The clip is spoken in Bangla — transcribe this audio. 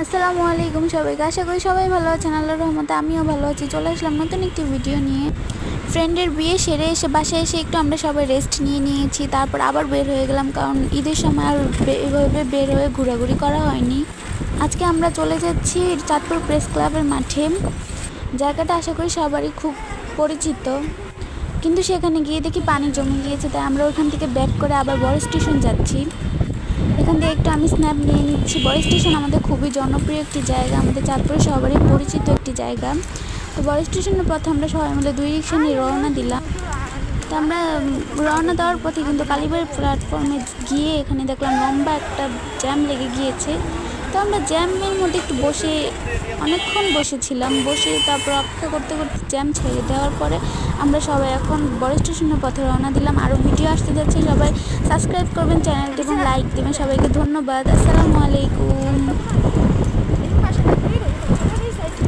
আসসালামু আলাইকুম সবাইকে। আশা করি সবাই ভালো আছেন। আল্লাহর রহমতে আমিও ভালো আছি। চলে আসলাম নতুন একটি ভিডিও নিয়ে। ফ্রেন্ডের বিয়ে সেরে এসে বাসায় এসে একটু আমরা সবাই রেস্ট নিয়েছি। তারপর আবার বের হয়ে গেলাম, কারণ ঈদের সময় আর এভাবে বের হয়ে ঘোরাঘুরি করা হয়নি। আজকে আমরা চলে যাচ্ছি চাঁদপুর প্রেস ক্লাবের মাঠে। জায়গাটা আশা করি সবারই খুব পরিচিত, কিন্তু সেখানে গিয়ে দেখি পানি জমে গিয়েছে, তাই আমরা ওখান থেকে ব্যাক করে আবার বড় স্টেশন যাচ্ছি। এখান থেকে একটু আমি স্ন্যাপ নিয়ে নিচ্ছি। বড় স্টেশন আমাদের খুবই জনপ্রিয় একটি জায়গা, আমাদের চাঁদপুরে সবারই পরিচিত একটি জায়গা। তো বড় স্টেশনের পথে আমরা সবাই মিলে 2 রিক্সা নিয়ে রওনা দিলাম। তো আমরা রওনা দেওয়ার পথে কিন্তু কালীবাড়ি প্ল্যাটফর্মে গিয়ে এখানে দেখলাম লম্বা একটা জ্যাম লেগে গিয়েছে। তো আমরা জ্যামের মধ্যে একটু অনেকক্ষণ বসেছিলাম। তারপর অপেক্ষা করতে করতে জ্যাম ছেড়ে দেওয়ার পরে আমরা সবাই এখন বড় স্টেশনের পথে রওনা দিলাম। আরও ভিডিও আসতে যাচ্ছে, সবাই সাবস্ক্রাইব করবেন চ্যানেলটি এবং লাইক দেবেন। সবাইকে ধন্যবাদ। আসসালামু আলাইকুম।